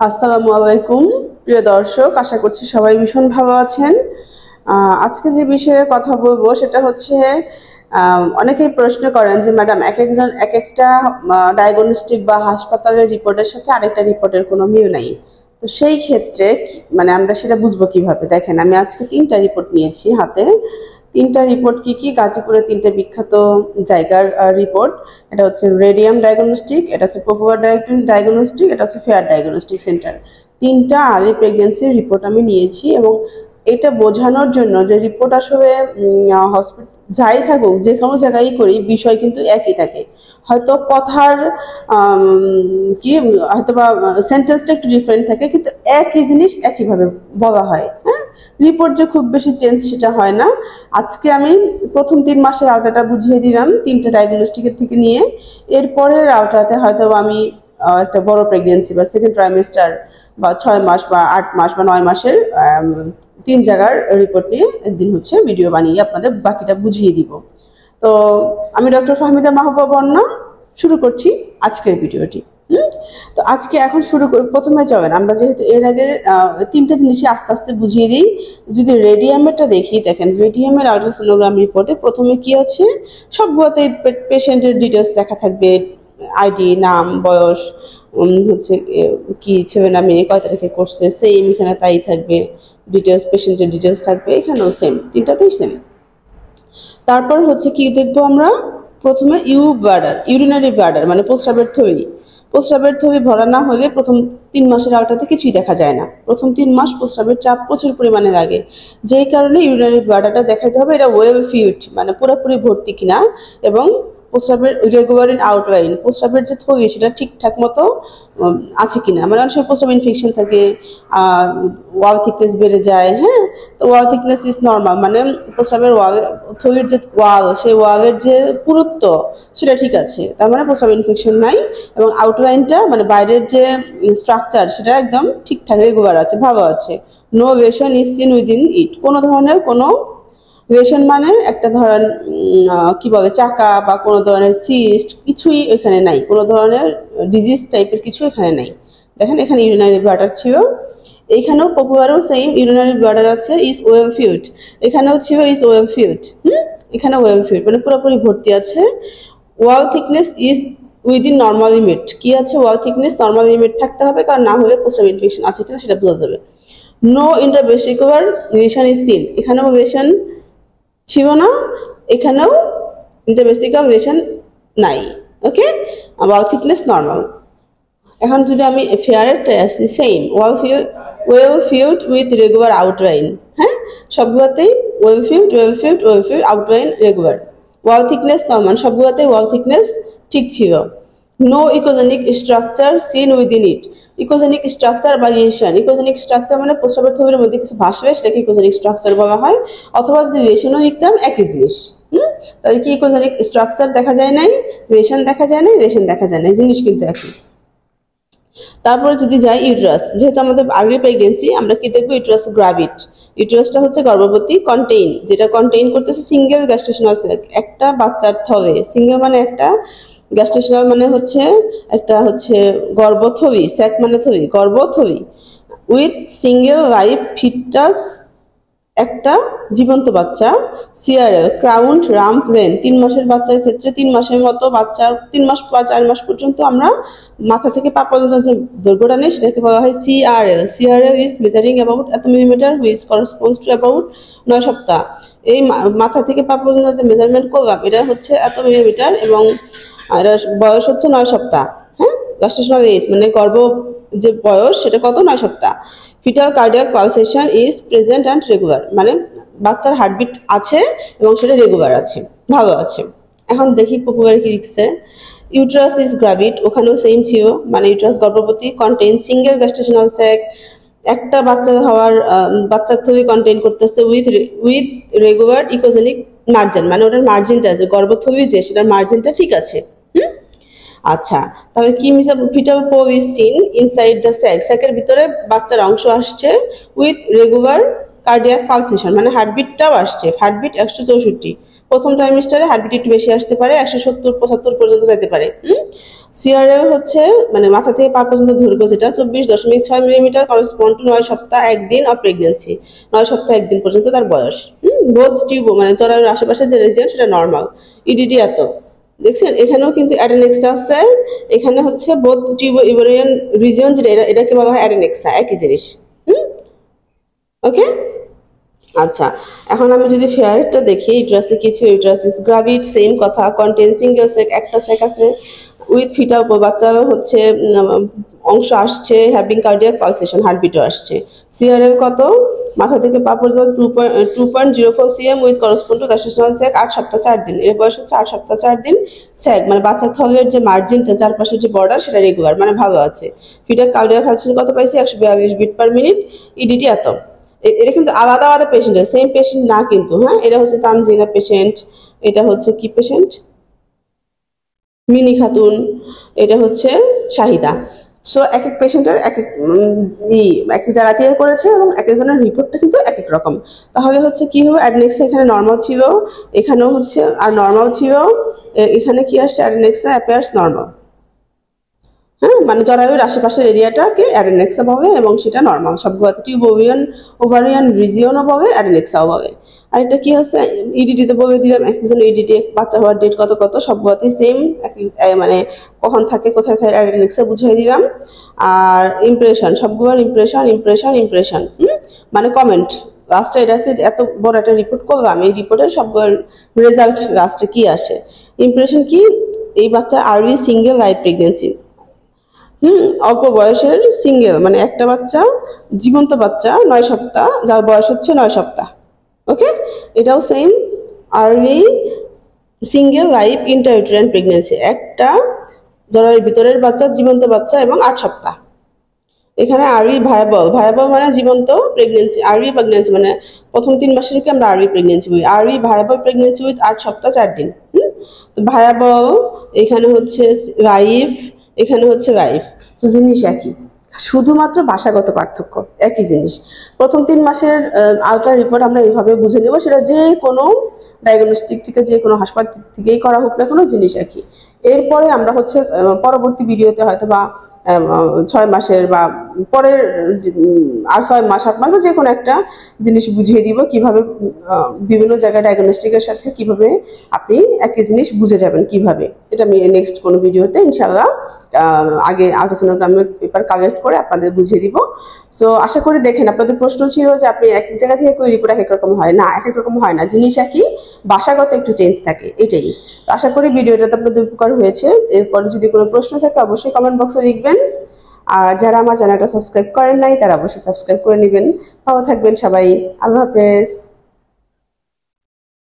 আসসালামু আলাইকুম প্রিয় দর্শক, আশা করছি সবাই ভীষণ ভালো আছেন। আজকে যে বিষয়ে কথা বলবো সেটা হচ্ছে অনেকেই প্রশ্ন করেন যে ম্যাডাম একজন এক একটা ডায়াগনস্টিক বা হাসপাতালের রিপোর্টের সাথে আরেকটা রিপোর্টের কোনো মিল নাই। তো সেই ক্ষেত্রে মানে আমরা সেটা বুঝবো কিভাবে? দেখেন, আমি আজকে 3টা রিপোর্ট নিয়েছি হাতে। 3টা রিপোর্ট কি কি? গাজীপুরের 3টে বিখ্যাত জায়গার রিপোর্ট। এটা হচ্ছে রেডিয়াম ডায়াগনস্টিক, এটা হচ্ছে পপুলার ডায়াগনস্টিক, এটা হচ্ছে ফেয়ার ডায়াগনস্টিক সেন্টার। 3টা আর্লি প্রেগনেন্সির রিপোর্ট আমি নিয়েছি এবং এটা বোঝানোর জন্য যে রিপোর্ট আসলে হসপিটাল যাই থাকুক, যে কোনো জায়গায় করি, বিষয় কিন্তু একই থাকে। হয়তো কথার কি হয়তো বা সেন্টেন্সটা একটু ডিফারেন্ট থাকে, কিন্তু একই জিনিস একইভাবে বলা হয়। হ্যাঁ, রিপোর্ট যে খুব বেশি চেঞ্জ সেটা হয় না। আজকে আমি প্রথম 3 মাসের আওতাটা বুঝিয়ে দিলাম 3টে ডায়াগনস্টিকের থেকে নিয়ে। এরপরের আওতাতে হয়তো আমি একটা বড় প্রেগনেন্সি বা সেকেন্ড ট্রাইমেস্টার বা 6 মাস বা 8 মাস বা 9 মাসের 3 জায়গার রিপোর্ট নিয়ে একদিন হচ্ছে ভিডিও বানিয়ে আপনাদের বাকিটা বুঝিয়ে দিব। তো আমি ডক্টর ফাহমিদা মাহবুবা বন্যা শুরু করছি আজকের ভিডিওটি। তো আজকে এখন শুরু করি। প্রথমে চলেন আমরা যেহেতু এর আগে 3টে জিনিসই আস্তে আস্তে বুঝিয়ে দিই। যদি রেডিয়ামেরটা দেখি, দেখেন রেডিয়ামের আল্ট্রাসোনোগ্রাম রিপোর্টে প্রথমে কি আছে, সবগুলোতে পেশেন্টের ডিটেলস লেখা থাকবে, আইডি, নাম, বয়স, হচ্ছে কি ছেলে না মেয়ে, কয় তারিখে করছে, সেম এখানে তাই থাকবে। ডিটেলস, পেশেন্টের ডিটেলস থাকবে, এখানেও সেম, 3টাতেই সেম। তারপর হচ্ছে কি দেখবো আমরা, প্রথমে ইউরিনারি ব্লাডার মানে প্রস্রাবের থলি ভরা না হলে প্রথম 3 মাসের আওতাতে কিছুই দেখা যায় না। প্রথম 3 মাস প্রস্রাবের চাপ প্রচুর পরিমাণে লাগে, যেই কারণে ইউরিনারি ব্লাডারটা দেখাইতে হবে এটা ওয়েল ফিউড মানে পুরোপুরি ভর্তি কিনা, এবং প্রস্রাবের রেগুলার ইন আউটলাইন, প্রস্রাবের যে থলি সেটা ঠিকঠাক মতো আছে কিনা। মানে অনেক সময় প্রস্রাব ইনফেকশন থাকে, ওয়াল থিকনেস বেড়ে যায়। হ্যাঁ, তো ওয়াল থিকনেস ইজ নর্মাল, মানে প্রস্রাবের থলির যে ওয়াল, সেই ওয়ালের যে পুরুত্ব সেটা ঠিক আছে, তার মানে প্রস্রাব ইনফেকশন নাই। এবং আউটলাইনটা মানে বাইরের যে স্ট্রাকচার সেটা একদম ঠিকঠাক রেগুলার আছে, ভালো আছে। No lesion is seen within it, কোনো ধরনের কোনো লেশন মানে একটা ধরেন কি বলে চাকা বা কোনো ধরনের সিস্ট কিছুই এখানে নাই, কোনো ধরনের ডিজিজ টাইপের কিছু এখানে নাই। দেখেন এখানে ইউরিনারি ব্লাডার ছিল, এইখানেও পপুলারও সেম ইউরিনারি ব্লাডার আছে, ইজ ওয়েল ফিউড, এখানেও ছিল ইজ ওয়েল ফিউড। এখানে ওয়েল ফিউড মানে পুরোপুরি ভর্তি আছে। Wall thickness is within normal limit, কি আছে, ওয়াল থিকনেস নর্মাল লিমিট থাকতে হবে, কারণ না হলে প্রস্রাব ইনফেকশন আছে কিনা সেটা বোঝা যাবে। No intervesicular lesion is seen, এখানেও লেশন ছিল না, এখানেও ইন্টারভেসিকুলার লেশন নাই। Okay, wall thickness normal. এখন যদি আমি ফেয়ারেরটা আসি, same well filled with regular outline. হ্যাঁ, সবগুলোতেই well filled outline regular. Wall thickness normal, সবগুলোতেই ওয়াল থিকনেস ঠিক ছিল। No echogenic structure seen within it, echogenic structure বা লেশন, ইকোজেনিক স্ট্রাকচার মানে প্রস্রাবের থলির মধ্যে কিছু ভাসবে, সেটাকে ইকোজেনিক স্ট্রাকচার বলা হয়। অথবা যদি লেশনও লিখতাম একই জিনিস। তাহলে কি ইকোজেনিক স্ট্রাকচার দেখা যায় নাই, লেশন দেখা যায় নাই, লেশন দেখা যায় নাই, জিনিস কিন্তু একই। তারপরে যদি যাই ইউটেরাস, যেহেতু আমাদের আর্লি প্রেগনেন্সি, আমরা কি দেখবো, ইউটেরাস গ্রাভিড। ইউটেরাসটা হচ্ছে গর্ভবতী, কন্টেইন, যেটা কন্টেইন করতেছে সিঙ্গেল গ্যাস্ট্রেশনাল সেল, একটা বাচ্চার থলে। সিঙ্গেল মানে একটা, গ্যাস্ট্রেশনাল মানে হচ্ছে একটা হচ্ছে গর্ভথলি, স্যাক মানে থলি, গর্ভথলি উইথ সিঙ্গেল লাইভ ফিটাস, একটা জীবন্ত বাচ্চা। সিআরএল ক্রাউন্ড রাম্প লেন, 3 মাসের বাচ্চার ক্ষেত্রে 3 মাসের মতো বাচ্চার 3 মাস বা 4 মাস পর্যন্ত আমরা মাথা থেকে পা পর্যন্ত যে দৈর্ঘ্যটা নেই সেটাকে বলা হয় CRL. CRL is measuring about এত মিলিমিটার হুইচ করসপন্ডস টু অ্যাবাউট 9 সপ্তাহ। এই মাথা থেকে পা পর্যন্ত যে মেজারমেন্ট করলাম এটা হচ্ছে এত মিলিমিটার, এবং এটা বয়স হচ্ছে 9 সপ্তাহ। হ্যাঁ, গ্যাস্ট্রেশনাল এজ মানে গর্ভ যে বয়স সেটা কত, 9 সপ্তাহ। Fetal cardiac pulsation is present and regular, মানে বাচ্চার হার্টবিট আছে এবং সেটা রেগুলার আছে, ভালো আছে। এখন দেখি পপুলার কি লিখছে। ইউটেরাস ইজ গ্রাভিড, ওখানেও সেম ছিল, মানে ইউটেরাস গর্ভবতী, কন্টেইন সিঙ্গেল গ্যাস্ট্রেশনাল স্যাক, একটা বাচ্চা হওয়ার বাচ্চার থলি কন্টেইন করতেছে উইথ রেগুলার ইকোজেনিক মার্জিন, মানে ওটার মার্জিনটা যে গর্ভথলি যে সেটার মার্জিনটা ঠিক আছে। আচ্ছা, তাহলে কি মিসা, fetal pole is seen inside the sac, স্যাকের ভিতরে বাচ্চার অংশ আসছে, উইথ রেগুলার কার্ডিয়াক পালসেশন মানে হার্টবিটটাও আসছে, হার্টবিট 164, প্রথম ট্রাইমিস্টারে হার্টবিট একটু বেশি আসতে পারে, 170-75 পর্যন্ত যেতে পারে। সিআরএল হচ্ছে মানে মাথা থেকে পা পর্যন্ত দৈর্ঘ্য যেটা 24.6 মিলিমিটার, করসপন্ড টু 9 সপ্তাহ 1 দিন অফ প্রেগনেন্সি, 9 সপ্তাহ 1 দিন পর্যন্ত তার বয়স। বোথ টিউব মানে জরায়ুর আশেপাশে যে রিজিয়ন সেটা নর্মাল। ইডিডি এত দেখছেন, এখানেও কিন্তু অ্যাডেনেক্সা আছে, এখানে হচ্ছে বোথ টিউব ইউরেনিয়ান রিজিয়ন যেটা এটাকে বলা হয় অ্যাডেনেক্সা, একই জিনিস। ওকে, আচ্ছা এখন আমি যদি ফেয়ারটা দেখি, ইউট্রাসে কিছু ইউট্রাসিস গ্রাভিড, সেম কথা, কন্টেন সিঙ্গেল সেক, একটা সেক আছে উইথ ফিটা, বাচ্চা হচ্ছে অংশ আসছে, হ্যাভিং কার্ডিয়াক পালসেশন, হার্টবিটও আসছে। সিআরএল কত, মাথা থেকে পা পর্যন্ত 2.04 cm with correspond to gestational sac, 8 সপ্তাহ 4 দিন, এর বয়স হচ্ছে 8 সপ্তাহ 4 দিন। স্যাক মানে বাচ্চার থলের যে মার্জিনটা চারপাশের যে বর্ডার সেটা রেগুলার মানে ভালো আছে। ফিটার কার্ডিয়াক পালসেশন কত পাইছি, 142 বিট পার মিনিট। ইডিটি এত। এটা কিন্তু আলাদা আলাদা পেশেন্ট, সেম পেশেন্ট না কিন্তু। হ্যাঁ, এটা হচ্ছে তানজিনা পেশেন্ট, এটা হচ্ছে কি পেশেন্ট, মিনি খাতুন, এটা হচ্ছে শাহিদা। সো এক এক পেশেন্টের এক এক জায়গা থেকে করেছে এবং এক একজনের রিপোর্টটা কিন্তু এক এক রকম। তাহলে হচ্ছে কি হবে, অ্যাডনেক্সা এখানে নর্মাল ছিল, এখানেও হচ্ছে আর নর্মাল ছিল, এখানে কি আসছে, অ্যাডনেক্সা অ্যাপিয়ার্স নর্মাল। হ্যাঁ, মানে জরায়ুর আশেপাশের এরিয়াটাকে অ্যাডেনেক্সা বলে এবং সেটা নর্মাল সবগুলোতে। টিউব ওভারিয়ান রিজিয়নও বলে, অ্যাডেনেক্সাও বলে। আর এটা কি আছে, ইডিটিতে বলে দিলাম, একজন ইডিটি বাচ্চা হওয়ার ডেট কত কত, সবগুলোতে সেম, মানে কখন থাকে কোথায় থাকে অ্যাডেনেক্সা বুঝিয়ে দিলাম। আর ইমপ্রেশন, সবগুলোর ইমপ্রেশন ইমপ্রেশন ইমপ্রেশন, মানে কমেন্ট লাস্টে। এটাকে এত বড় একটা রিপোর্ট করলাম, এই রিপোর্টের সবগুলোর রেজাল্ট লাস্টে কি আসে। ইমপ্রেশন কি, এই বাচ্চা আরবি সিঙ্গেল লাইফ প্রেগনেন্সি, অল্প বয়সের সিঙ্গেল মানে একটা বাচ্চা, জীবন্ত বাচ্চা 9 সপ্তাহ, যার বয়স হচ্ছে 9 সপ্তাহ। ওকে, এটাও same, early single life intrauterine pregnancy, একটা জরায়ুর ভিতরের বাচ্চা, জীবন্ত বাচ্চা এবং 8 সপ্তাহ। এখানে আর্লি ভায়াবল, ভায়াবল মানে জীবন্ত প্রেগনেন্সি, আর্লি প্রেগনেন্সি মানে প্রথম 3 মাসেরকে আমরা আর্লি প্রেগনেন্সি বলি। আর্লি ভায়াবল প্রেগনেন্সি উইথ 8 সপ্তাহ 4 দিন। তো ভায়াবল, এখানে হচ্ছে লাইফ, এখানে হচ্ছে লাইফ, তো জিনিস একই, শুধুমাত্র ভাষাগত পার্থক্য, একই জিনিস। প্রথম 3 মাসের আলট্রা রিপোর্ট আমরা এইভাবে বুঝে নেব, সেটা যে কোনো ডায়াগনস্টিক থেকে যে কোনো হাসপাতাল থেকেই করা হোক না কোনো, জিনিস একই। এরপরে আমরা হচ্ছে পরবর্তী ভিডিওতে হয়তো বা 6 মাসের বা পরের আর 6 মাস 8 মাস বা যে কোনো একটা জিনিস বুঝিয়ে দিব, কিভাবে বিভিন্ন জায়গায় ডায়াগনস্টিকের সাথে কিভাবে আপনি একই জিনিস বুঝে যাবেন কিভাবে। এটা আমি নেক্সট কোনো ভিডিওতে ইনশাল্লাহ আগে আলট্রাসোনোগ্রামের পেপার কালেক্ট করে আপনাদের বুঝিয়ে দিব। সো আশা করি দেখেন, আপনাদের প্রশ্ন ছিল যে আপনি এক এক জায়গা থেকে রিপোর্ট এক এক রকম হয় না, এক এক রকম হয় না, জিনিস একই, ভাষাগত একটু চেঞ্জ থাকে, এটাই। তো আশা করি ভিডিওটাতে আপনাদের উপকার হয়েছে। এরপরে যদি কোনো প্রশ্ন থাকে অবশ্যই কমেন্ট বক্সে লিখবেন। আর যারা আমার চ্যানেলটা সাবস্ক্রাইব করেন নাই তারা অবশ্যই সাবস্ক্রাইব করে নেবেন। ভালো থাকবেন সবাই, আল্লাহ হাফেজ।